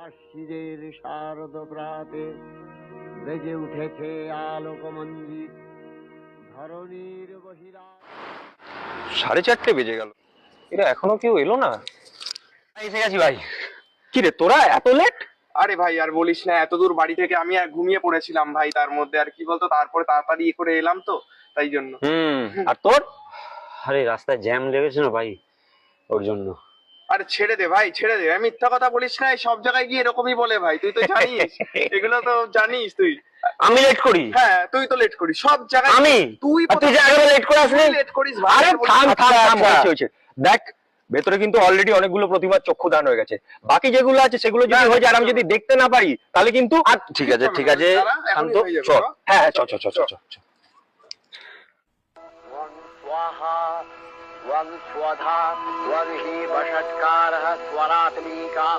আশ্বিনের শারদ প্রাতে বেজে উঠেছে আলোকমঞ্জিত ধরণীর বহিরা। 4:30 বেজে গেল, এরা এখনো কেউ এলো না। এসে গেছি ভাই। কি রে তোরা এত লেট? আরে ভাই আর বলিস না, এত দূর বাড়ি থেকে আমি আর ঘুমিয়ে পড়েছিলাম ভাই, তার মধ্যে আর কি বলতো, তারপরে তাড়াতাড়ি করে এলাম তো তাই জন্য। আর তোর? আরে রাস্তায় জ্যাম লেগেছে না ভাই, ওর জন্য। আরে ছেড়ে দে ভাই, ছেড়ে দে, আমি মিথ্যা কথা বলিস না, এই সব জায়গায় গিয়ে এরকমই বলে ভাই, তুই তো জানিস এগুলো তো জানিস তুই। আমি লেট করি? হ্যাঁ তুই তো লেট করিস সব জায়গায়। আমি? তুই আর তুই যে আগে লেট করে আসলি? লেট করিস ভাই। আরে থাম থাম থাম, আচ্ছা। হয়েছে। দেখ ভেতরে কিন্তু অলরেডি অনেকগুলো প্রতিমার চক্ষুদান হয়ে গেছে, বাকি যেগুলো আছে সেগুলো যদি না, হয়ে যায় আর আমি না, যদি দেখতে না পারি তাহলে কিন্তু ঠিক আছে ঠিক আছে, দাঁড়া, এখনই শান্ত হয়ে যাবে, চল। চ। হ্যাঁ চ চ চ চ চ চ। त्वं स्वाहा त्वं स्वधा त्वं हि वषट्कारः स्वरात्मिका